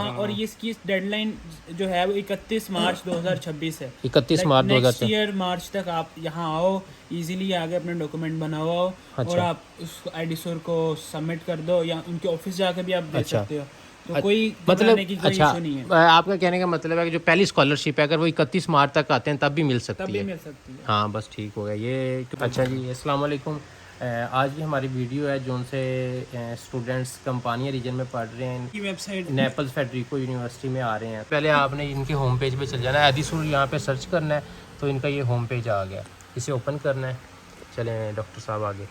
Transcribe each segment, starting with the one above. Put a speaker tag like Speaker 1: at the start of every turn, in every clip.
Speaker 1: हाँ, और ये इसकी डेडलाइन जो है वो 31 मार्च 2026 है।
Speaker 2: 31 मार्च
Speaker 1: नेक्स्ट
Speaker 2: 2026।
Speaker 1: ईयर मार्च तक आप यहाँ आओ, इजीली आगे अपने डॉक्यूमेंट बनाओ और
Speaker 2: अच्छा
Speaker 1: आप उस आईडी को सबमिट कर दो, या उनके ऑफिस जाकर भी आप दे
Speaker 2: अच्छा।
Speaker 1: सकते हो। तो
Speaker 2: अ-
Speaker 1: कोई
Speaker 2: मतलब
Speaker 1: घबराने की कोई
Speaker 2: अच्छा,
Speaker 1: इशू नहीं है,
Speaker 2: आपका कहने का मतलब है कि जो पहली स्कॉलरशिप है अगर वो 31 मार्च तक आते हैं तब भी मिल
Speaker 1: तब
Speaker 2: सकती
Speaker 1: भी
Speaker 2: है।
Speaker 1: मिल सकती है।
Speaker 2: हाँ बस ठीक हो गया ये। अच्छा जी, अस्सलाम वालेकुम। आज की हमारी वीडियो है जो उनसे स्टूडेंट्स कंपानिया रीजन में पढ़ रहे हैं,
Speaker 1: की वेबसाइट
Speaker 2: नेपल्स फेडरिको यूनिवर्सिटी में आ रहे हैं। पहले आपने इनके होम पेज पे चल जाना है, एडिसूर यहाँ पे सर्च करना है तो इनका ये होम पेज आ गया, इसे ओपन करना है। चलें डॉक्टर साहब आगे,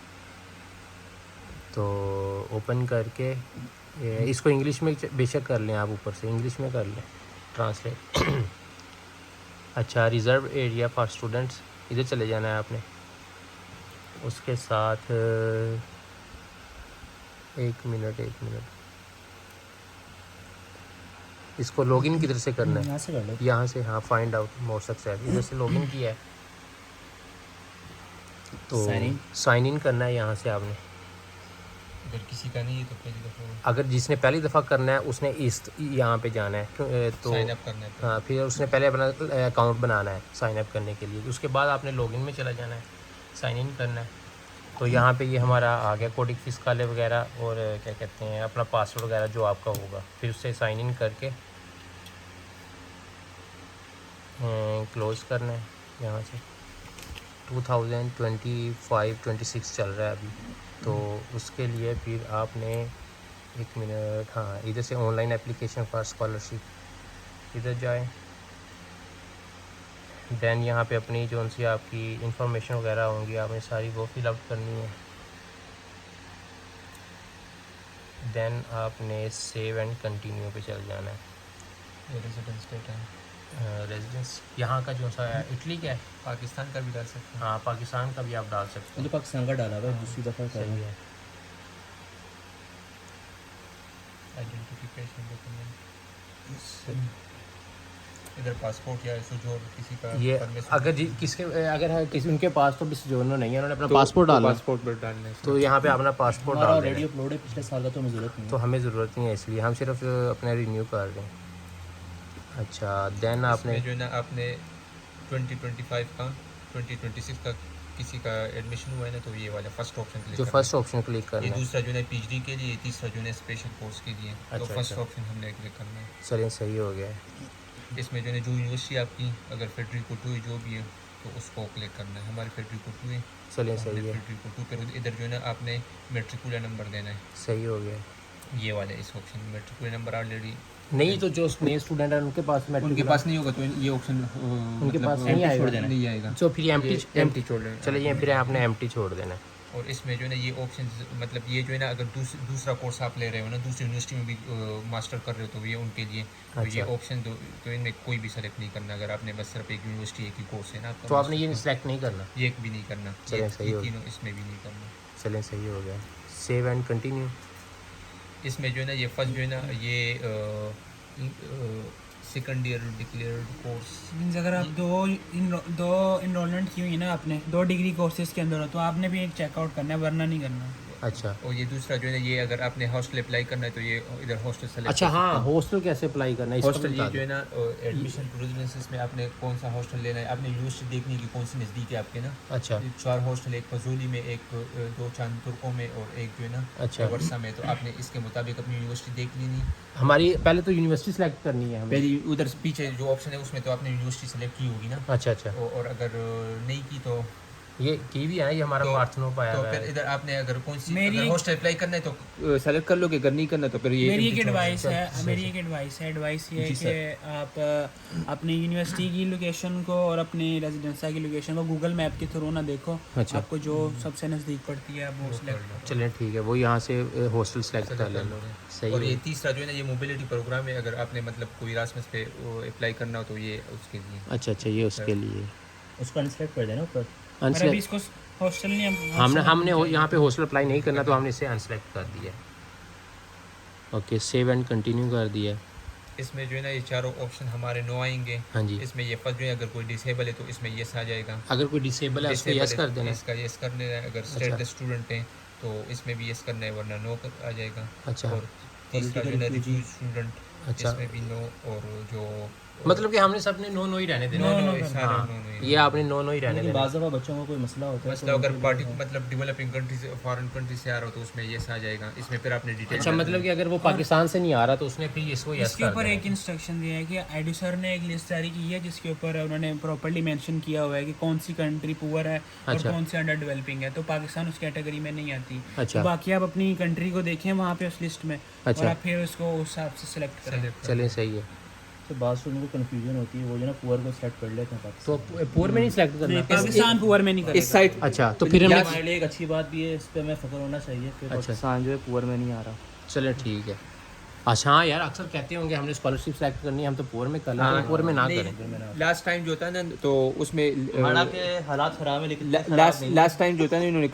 Speaker 2: तो ओपन करके इसको इंग्लिश में बेशक कर लें, आप ऊपर से इंग्लिश में कर लें ट्रांसलेट। अच्छा, रिज़र्व एरिया फॉर स्टूडेंट्स, इधर चले जाना है आपने। उसके साथ एक मिनट इसको लॉगिन किधर से करना है?
Speaker 1: यहाँ से कर लो।
Speaker 2: यहाँ से, हाँ, फाइंड आउट मोर सक्सेस, इधर से लॉगिन किया है तो साइन इन करना है यहाँ से आपने।
Speaker 3: अगर किसी का नहीं है तो पहली दफ़ा
Speaker 2: अगर जिसने पहली दफ़ा करना है उसने इस यहाँ पे जाना है तो
Speaker 3: साइन अप करना है।
Speaker 2: हाँ, फिर उसने पहले अपना अकाउंट बनाना है साइन अप करने के लिए। उसके बाद आपने लॉगिन में चला जाना है, साइन इन करना है। तो यहाँ पे ये हमारा आ गया कोडिंग फीस काले वगैरह और क्या कहते हैं अपना पासवर्ड वगैरह जो आपका होगा। फिर उससे साइन इन करके क्लोज़ करना है यहाँ से। 2025-26 चल रहा है अभी, तो उसके लिए फिर आपने एक मिनट, हाँ, इधर से ऑनलाइन एप्लीकेशन फॉर स्कॉलरशिप इधर जाएं। देन यहाँ पे अपनी जो सी आपकी इंफॉर्मेशन वगैरह होंगी आपने सारी वो फिल आउट करनी है। देन आपने सेव एंड कंटिन्यू पे चल जाना है।
Speaker 3: रेजिडेंस स्टेट है,
Speaker 2: रेजिडेंस यहाँ का जो सा है इटली का है,
Speaker 3: पाकिस्तान का भी डाल सकते हैं।
Speaker 2: हाँ पाकिस्तान का भी आप डाल सकते हैं।
Speaker 1: मुझे पाकिस्तान का डाला हुआ है, दूसरी दफ़ा कर
Speaker 2: सही है।
Speaker 3: आइडेंटिफिकेशन डॉक्यूमेंट, इधर पासपोर्ट या सुजोर किसी का
Speaker 2: ये
Speaker 3: permission
Speaker 2: अगर जी किसके अगर है किसी उनके पास तो जोनो नहीं है, उन्होंने अपना
Speaker 3: तो
Speaker 2: पासपोर्ट डालना है,
Speaker 3: पासपोर्ट पर डालना है।
Speaker 2: तो यहाँ पे अपना पासपोर्ट डाल देना
Speaker 1: ऑलरेडी
Speaker 2: है।
Speaker 1: अपलोड है पिछले साल का, तो हमें ज़रूरत नहीं
Speaker 2: तो हमें ज़रूरत नहीं है, इसलिए हम सिर्फ अपना रिन्यू कर रहे हैं। अच्छा, देन आपने
Speaker 3: इसमें जो है ना आपने 2025 का 2026 का किसी का एडमिशन हुआ है ना, तो ये वाला फर्स्ट ऑप्शन क्लिक
Speaker 2: जो
Speaker 3: करना
Speaker 2: फर्स्ट ऑप्शन क्लिक
Speaker 3: है।
Speaker 2: करना
Speaker 3: ये
Speaker 2: है।
Speaker 3: दूसरा जो है पीएचडी के लिए, तीसरा जो है स्पेशल कोर्स के लिए। तो
Speaker 2: अच्छा,
Speaker 3: फर्स्ट
Speaker 2: अच्छा।
Speaker 3: ऑप्शन हमने क्लिक करना है।
Speaker 2: चलिए सही हो गया है।
Speaker 3: इसमें जो है जो यूनिवर्सिटी आपकी अगर फेडरिको 2 जो भी है तो उसको क्लिक करना है। हमारी फेडरिको 2 है,
Speaker 2: चलिए
Speaker 3: तो हमने
Speaker 2: सही है,
Speaker 3: फेडरिको 2 पर इधर जो है ना आपने मेट्रिकुलर नंबर देना है।
Speaker 2: सही हो गया है।
Speaker 3: ये वाला इस ऑप्शन में मेट्रिकुलर नंबर ऑलरेडी
Speaker 2: नहीं तो जो नए स्टूडेंट हैं उनके पास
Speaker 3: उनके पास नहीं होगा तो ये ऑप्शन
Speaker 2: उनके पास नहीं आएगा,
Speaker 3: नहीं आएगा।
Speaker 2: तो फिर एम्प्टी
Speaker 3: एम्प्टी छोड़ देना।
Speaker 2: चलिए ये फिर आपने एम्प्टी छोड़ देना है।
Speaker 3: और इसमें जो है ना ये ऑप्शन मतलब ये जो है ना अगर दूसरा कोर्स आप ले रहे हो ना, दूसरी यूनिवर्सिटी में भी मास्टर कर रहे हो, तो ये उनके लिए तो ये
Speaker 2: अच्छा।
Speaker 3: ऑप्शन तो इनमें कोई भी सेलेक्ट नहीं करना। अगर आपने बस सिर्फ एक यूनिवर्सिटी एक ही कोर्स है ना आपका,
Speaker 2: तो आपने ये सेलेक्ट नहीं करना।
Speaker 3: ये एक भी नहीं करना।
Speaker 2: चलिए सही हो,
Speaker 3: तीनों इसमें भी नहीं करना।
Speaker 2: चलिए सही हो गया। Save and continue.
Speaker 3: इसमें जो है ना ये फर्स्ट जो है ना ये second year declared course
Speaker 1: means अगर आप दो इनरोलमेंट की हुई है ना, आपने 2 डिग्री कोर्सेज के अंदर हो, तो आपने भी एक चेकआउट करना है, वरना नहीं करना।
Speaker 2: अच्छा
Speaker 3: और ये दूसरा जो है ना ये अगर आपने हॉस्टल अप्लाई करना है तो ये इधर हॉस्टल सेलेक्ट।
Speaker 2: अच्छा, हाँ, हॉस्टल कैसे अप्लाई करना है इसको
Speaker 3: हॉस्टल
Speaker 2: बता
Speaker 3: ये
Speaker 2: दो।
Speaker 3: जो है ना एडमिशन टू रेजिडेंसेस में आपने कौन सा हॉस्टल लेना है, आपने यूनिवर्सिटी देखनी है कि कौन सी नज़दीक है आपके ना।
Speaker 2: अच्छा
Speaker 3: 4 हॉस्टल, एक फजूली में, एक 2 चांद तुर्कों में और एक जो है ना
Speaker 2: अच्छा।
Speaker 3: वर्षा में। तो आपने इसके मुताबिक अपनी यूनिवर्सिटी देख लेनी।
Speaker 2: हमारी पहले तो यूनिवर्सिटी सेलेक्ट करनी है हमें।
Speaker 3: पहले उधर पीछे जो ऑप्शन है उसमें तो आपने यूनिवर्सिटी सेलेक्ट की होगी ना।
Speaker 2: अच्छा अच्छा,
Speaker 3: और अगर नहीं की तो
Speaker 2: ये की भी है, ये हमारा पार्थनो पाया
Speaker 3: तो
Speaker 2: हुआ
Speaker 3: फिर
Speaker 2: है।
Speaker 3: इधर आपने अगर कौन सी
Speaker 1: मेरी
Speaker 3: अगर हॉस्टल अप्लाई करना है तो सेलेक्ट कर लोगे, अगर नहीं करना तो फिर ये
Speaker 1: मेरी एक
Speaker 3: empty छोड़
Speaker 1: एडवाइस
Speaker 2: चल,
Speaker 1: है
Speaker 2: चल,
Speaker 1: मेरी
Speaker 2: चल।
Speaker 1: एक एडवाइस ये है
Speaker 3: जी,
Speaker 1: कि आप अपनी यूनिवर्सिटी की लोकेशन को और अपनी रेजिडेंसा की लोकेशन को गूगल मैप के थ्रू ना देखो।
Speaker 2: अच्छा।
Speaker 1: आपको जो सबसे नज़दीक पड़ती है वो सिलेक्ट करो।
Speaker 2: चलें ठीक है, वो यहाँ से हॉस्टल सेलेक्ट कर
Speaker 3: कर
Speaker 2: लेना।
Speaker 3: लोगे।
Speaker 2: सही
Speaker 3: और
Speaker 2: है।
Speaker 3: ये तीसरा जो है ना ये मोबिलिटी प्रोग्राम है, अगर आपने मतलब कोई रासमस पे अप्लाई करना हो तो ये उसके लिए।
Speaker 2: अच्छा अच्छा, ये उसके लिए
Speaker 1: उसको अनसेलेक्ट कर देना ऊपर। पर
Speaker 2: अनसेलेक्ट,
Speaker 1: अभी इसको हॉस्टल नहीं
Speaker 2: हमने यहाँ पे हॉस्टल अप्लाई नहीं करना तो हमने इसे अनसेलेक्ट कर दिया। ओके, सेव एंड कंटिन्यू कर दिया।
Speaker 3: इसमें जो है ना ये चारों ऑप्शन हमारे नो आएंगे।
Speaker 2: हाँ जी,
Speaker 3: इसमें ये फर्स्ट जो है अगर कोई डिसेबल है तो इसमें यस आ जाएगा।
Speaker 2: अगर कोई डिसेबल है उसको यस कर देना।
Speaker 3: इसका यस कर देना है। अगर
Speaker 2: अच्छा।
Speaker 3: स्टेट स्टूडेंट हैं तो इसमें भी यस करना है, वरना नो आ जाएगा।
Speaker 2: अच्छा।
Speaker 3: और तीसरा जो है ना रिफ्यूज स्टूडेंट,
Speaker 2: अच्छा।
Speaker 3: इसमें भी नो, और जो
Speaker 2: मतलब कि हमने सबने नो ही रहने देना
Speaker 1: नो
Speaker 2: है।
Speaker 3: सारे
Speaker 2: हाँ,
Speaker 3: नो
Speaker 2: ये आपने नो ही रहने
Speaker 4: लेकिन
Speaker 2: देना है।
Speaker 4: बाज़ दफ़ा बच्चों को कोई मसला होता है
Speaker 3: मतलब
Speaker 4: तो
Speaker 3: अगर
Speaker 4: उनके
Speaker 3: पार्टी
Speaker 4: लिए है।
Speaker 3: मतलब डेवलपिंग कंट्रीज फॉरेन कंट्री से आ रहा हो तो उसमें यस आ जाएगा, इसमें फिर आपने डिटेल
Speaker 2: अच्छा, मतलब कि अगर वो पाकिस्तान से नहीं आ रहा तो उसने फिर इसको यस
Speaker 1: इसके
Speaker 2: कर
Speaker 1: ऊपर
Speaker 2: देना
Speaker 1: एक
Speaker 2: है।
Speaker 1: इंस्ट्रक्शन दिया है कि एडू सर ने एक लिस्ट जारी की है जिसके ऊपर उन्होंने प्रॉपर्ली मेंशन किया हुआ है कि कौन सी कंट्री पुअर है और
Speaker 2: अच्छा।
Speaker 1: कौन सी अंडर डेवलपिंग है, तो पाकिस्तान उस कैटेगरी में नहीं आती।
Speaker 2: अच्छा।
Speaker 1: तो बाकी आप अपनी कंट्री को देखें वहाँ पे उस लिस्ट में, और
Speaker 2: अच्छा।
Speaker 1: आप फिर उसको उस हिसाब से सिलेक्ट करें।
Speaker 2: चलें, सही है।
Speaker 4: तो बात सुनने को कन्फ्यूजन होती है, वो जो ना पुअर को सेलेक्ट कर लेते हैं
Speaker 2: तो
Speaker 4: पाकिस्तान।
Speaker 2: पूर में नहीं सेलेक्ट करना।
Speaker 1: पाकिस्तान पुअर में नहीं करेगा।
Speaker 3: इस साइड
Speaker 2: अच्छा, तो फिर हमने
Speaker 4: हमारे लिए एक अच्छी बात भी है, इस पे हमें फ़ख्र होना चाहिए कि
Speaker 2: अच्छा।
Speaker 4: पाकिस्तान जो है पुअर में नहीं आ रहा।
Speaker 2: चले ठीक है। अच्छा हाँ यार, अक्सर कहते होंगे हमने स्कॉलरशिप सेलेक्ट करनी है, हम तो पुअर में कर लें, पुअर में ना करें।
Speaker 3: लास्ट टाइम जो था ना तो उसमें
Speaker 4: हालांकि हालात ख़राब है लेकिन
Speaker 3: लास्ट टाइम जो था ना इन्होंने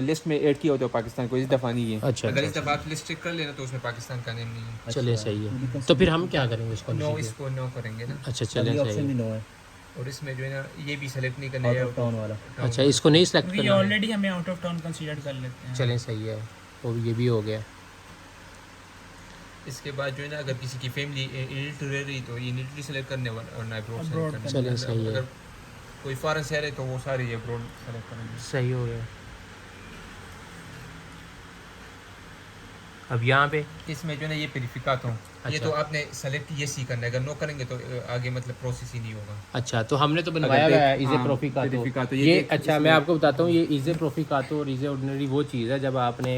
Speaker 3: लिस्ट में ऐड किया होता है पाकिस्तान को, इस दफ़ा नहीं है।
Speaker 2: अच्छा,
Speaker 3: अगर इस दफ़ा आप लिस्ट चेक कर लेना तो उसमें पाकिस्तान का नेम नहीं है।
Speaker 2: चले सही है। तो फिर हम क्या करेंगे
Speaker 3: नो,
Speaker 2: स्कॉलरशिप?
Speaker 3: इसको नो करेंगे ना।
Speaker 2: अच्छा चले
Speaker 4: ऑप्शन
Speaker 2: सही
Speaker 4: भी
Speaker 2: है।
Speaker 4: नो है,
Speaker 3: और इसमें जो है ना ये भी सेलेक्ट नहीं करना
Speaker 4: आउट
Speaker 3: है
Speaker 4: ऑफ टाउन वाला।
Speaker 2: अच्छा, इसको नहीं सेलेक्ट
Speaker 1: क्योंकि
Speaker 2: करना है।
Speaker 1: ऑलरेडी हमें आउट ऑफ टाउन कंसीडर कर लेते हैं।
Speaker 2: चलें सही है, और ये भी हो गया।
Speaker 3: इसके बाद जो है ना अगर किसी की फैमिली यूनिट रह रही तो यूनिट सेलेक्ट करने वरना अब्रॉड
Speaker 1: Abroad
Speaker 3: सेलेक्ट करना।
Speaker 2: चलें सही है।
Speaker 3: अगर कोई फॉरेन से आ रहे तो वो सारे अब्रॉड सेलेक्ट करेंगे।
Speaker 2: सही हो गया। अब यहाँ पे
Speaker 3: इसमें जो है ना ये वेरिफिकातो ये
Speaker 2: अच्छा।
Speaker 3: तो आपने सेलेक्ट ये सी करना है, अगर नो करेंगे तो आगे मतलब प्रोसेस ही नहीं होगा।
Speaker 2: अच्छा, तो हमने तो बनवाया
Speaker 3: अगर
Speaker 2: हुआ है
Speaker 3: देख-
Speaker 2: इजे
Speaker 3: हाँ,
Speaker 2: प्रोफिकातो।
Speaker 3: प्रोफिकातो,
Speaker 2: ये
Speaker 3: ये देख-
Speaker 2: अच्छा, मैं आपको बताता हूँ, ये इजे प्रोफिकातो और इजे ऑर्डिनरी वो चीज़ है जब आपने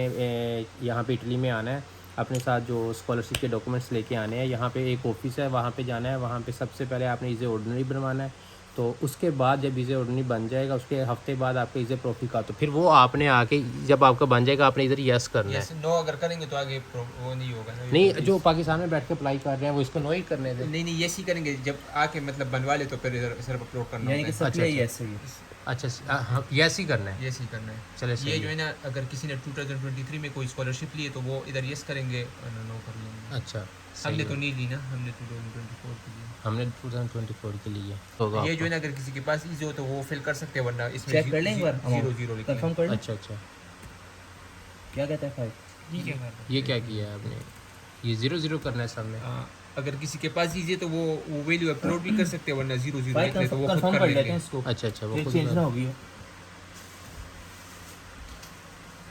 Speaker 2: यहाँ पे इटली में आना है, अपने साथ जो स्कॉलरशिप के डॉक्यूमेंट्स लेके आने हैं। यहाँ पे एक ऑफिस है, वहाँ पे जाना है, वहाँ पे सबसे पहले आपने इजे ऑर्डिनरी बनवाना है। तो उसके बाद जब इजे ऑर्डिनरी बन जाएगा, उसके हफ्ते बाद आपका इजे प्रोफिकातो, फिर वो आपने आके जब आपका बन जाएगा आपने इधर यस करना है।
Speaker 3: यस नो अगर करेंगे तो आगे वो नहीं होगा ना।
Speaker 2: नहीं, जो पाकिस्तान में बैठ के अप्लाई कर रहे हैं वो इसको नो ही करने दें।
Speaker 3: नहीं ये सी करेंगे, जब आके मतलब बनवा ले तो फिर इधर सिर्फ अपलोड करना
Speaker 4: यानी कि
Speaker 3: होता
Speaker 4: सब लिए
Speaker 2: अच्छा।
Speaker 4: यस है।
Speaker 2: अच्छा, हाँ यस ही करना है।
Speaker 3: है। ये सी करना है।
Speaker 2: चले सही
Speaker 3: ये जो
Speaker 2: है।
Speaker 3: है ना अगर किसी ने 2023 में कोई स्कॉलरशिप ली है तो वो इधर यस करेंगे और नो कर लेंगे।
Speaker 2: अच्छा, सही
Speaker 3: हमने
Speaker 2: है।
Speaker 3: तो नहीं ली ना, हमने 2024 के लिए।
Speaker 2: हमने 2024 के लिए होगा
Speaker 3: ये जो है ना अगर किसी के पास इजी हो तो वो फिल कर सकते हैं, वरना इसमें
Speaker 4: चेक कर लें एक बार,
Speaker 3: 0 लिखा
Speaker 4: कंफर्म
Speaker 3: है।
Speaker 4: कर लें
Speaker 2: अच्छा अच्छा,
Speaker 4: क्या कहता है फाइव।
Speaker 1: ये क्या कर रहे हैं?
Speaker 2: ये क्या किया है आपने? ये 0 करना है सब में।
Speaker 3: अगर किसी के पास इजी है तो वो वैल्यू अपलोड भी कर सकते हैं, वरना 0
Speaker 4: भाई
Speaker 3: लिख ले तो वो खुद
Speaker 4: कंफर्म
Speaker 3: कर
Speaker 4: कर लेते
Speaker 3: लेंगे।
Speaker 4: हैं इसको,
Speaker 2: अच्छा अच्छा, वो
Speaker 4: ये
Speaker 2: खुद
Speaker 4: चेंज ना होगी।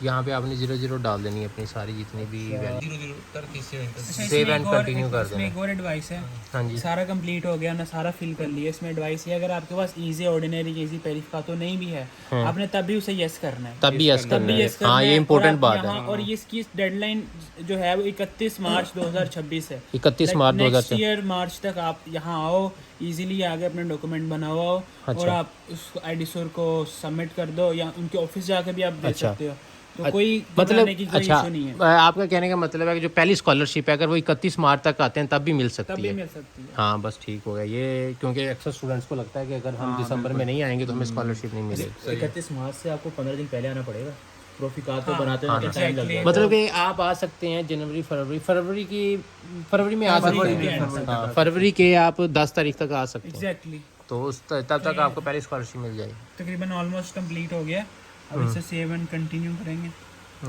Speaker 2: यहाँ पे आपने 0 डाल देनी है अपनी सारी जितनी भी वैल्यू।
Speaker 3: 0 करके सेव कर
Speaker 1: अच्छा,
Speaker 3: सकते
Speaker 2: Save
Speaker 1: इसमें
Speaker 2: and
Speaker 1: एक और-
Speaker 2: continue कर
Speaker 1: इसमें
Speaker 2: देना।
Speaker 1: एक और एडवाइस है।
Speaker 2: हाँ जी।
Speaker 1: सारा कंप्लीट हो गया ना, सारा फिल कर लिया। इसमें एडवाइस है अगर आपके पास इजी ऑर्डिनरी इजी वेरिफिकातो नहीं भी है, आपने तब भी उसे यस करना है।
Speaker 2: तब भी यस
Speaker 1: तब
Speaker 2: करना
Speaker 1: भी
Speaker 2: है।
Speaker 1: यस करना
Speaker 2: हाँ, ये
Speaker 1: है।
Speaker 2: इंपॉर्टेंट
Speaker 1: और
Speaker 2: बात
Speaker 1: आप
Speaker 2: है।
Speaker 1: यहाँ- और ये इसकी डेडलाइन जो है वो 31 मार्च 2026 है।
Speaker 2: 31 मार्च
Speaker 1: नेक्स्ट
Speaker 2: 2026।
Speaker 1: ईयर मार्च तक आप यहाँ आओ, इजीली आगे अपने डॉक्यूमेंट बनाओ और
Speaker 2: अच्छा।
Speaker 1: आप उस आईडीसोर को सबमिट कर दो, या उनके ऑफिस जाके भी आप दे
Speaker 2: अच्छा।
Speaker 1: सकते हो। तो कोई
Speaker 2: मतलब
Speaker 1: घबराने की कोई
Speaker 2: अच्छा,
Speaker 1: इशू नहीं है,
Speaker 2: आपका कहने का मतलब है कि जो पहली स्कॉलरशिप है अगर वो 31 मार्च तक आते हैं तब भी मिल
Speaker 1: तब
Speaker 2: सकती
Speaker 1: भी
Speaker 2: है।
Speaker 1: मिल सकती है।
Speaker 2: हाँ बस ठीक हो गया ये, क्योंकि अक्सर स्टूडेंट्स को लगता है कि अगर हम दिसंबर में नहीं आएंगे तो हमें स्कॉलरशिप नहीं मिलेगी।
Speaker 4: 31 मार्च से आपको 15 दिन पहले आना पड़ेगा। प्रोफिकातो
Speaker 1: हाँ,
Speaker 4: बनाते
Speaker 2: हाँ,
Speaker 4: हैं टाइम लग जाएगा।
Speaker 2: मतलब कि आप आ सकते हैं जनवरी फरवरी में आ सकते हैं। हाँ, फरवरी के आप 10 तारीख तक आ सकते हैं।
Speaker 1: एग्जैक्टली,
Speaker 2: तो उस तब तक आपको पहली स्कॉलरशिप मिल जाएगी।
Speaker 1: तकरीबन ऑलमोस्ट कंप्लीट हो गया। अब इसे सेव एंड कंटिन्यू करेंगे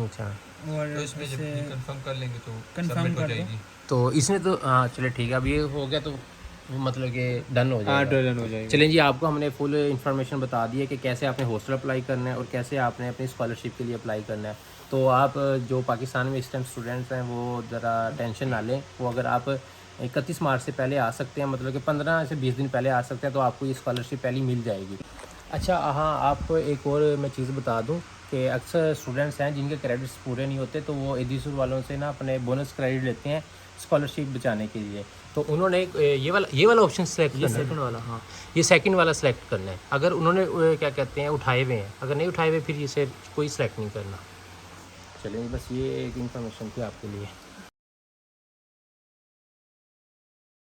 Speaker 2: अच्छा,
Speaker 1: और
Speaker 3: तो इसमें जब
Speaker 1: इसे
Speaker 3: कंफर्म कर लेंगे तो
Speaker 1: confirm
Speaker 3: सबमिट हो
Speaker 1: कर दो।
Speaker 3: जाएगी।
Speaker 2: तो इसने तो हाँ चले ठीक है, अब ये हो गया तो वो मतलब कि डन हो जाएगा।
Speaker 3: डन हो जाएगा।
Speaker 2: चलें जी, आपको हमने फुल इन्फॉर्मेशन बता दी है कि कैसे आपने हॉस्टल अप्लाई करना है और कैसे आपने अपनी स्कॉलरशिप के लिए अप्लाई करना है। तो आप जो पाकिस्तान में इस टाइम स्टूडेंट्स हैं वो ज़रा टेंशन ना लें। वो अगर आप 31 मार्च से पहले आ सकते हैं, मतलब कि 15 से 20 दिन पहले आ सकते हैं, तो आपको ये स्कॉलरशिप पहले मिल जाएगी। अच्छा हाँ, आपको एक और मैं चीज़ बता दूं कि अक्सर स्टूडेंट्स हैं जिनके क्रेडिट्स पूरे नहीं होते, तो वो एडिसूर वालों से ना अपने बोनस क्रेडिट लेते हैं स्कॉलरशिप बचाने के लिए। तो उन्होंने ये वाला ऑप्शन सेलेक्ट करना है।
Speaker 4: सेकंड वाला, हाँ
Speaker 2: ये सेकंड वाला सेलेक्ट करना है। अगर उन्होंने क्या कहते हैं उठाए हुए हैं, अगर नहीं उठाए हुए फिर इसे कोई सेलेक्ट नहीं करना। चलिए, बस ये एक इन्फॉर्मेशन थी आपके लिए।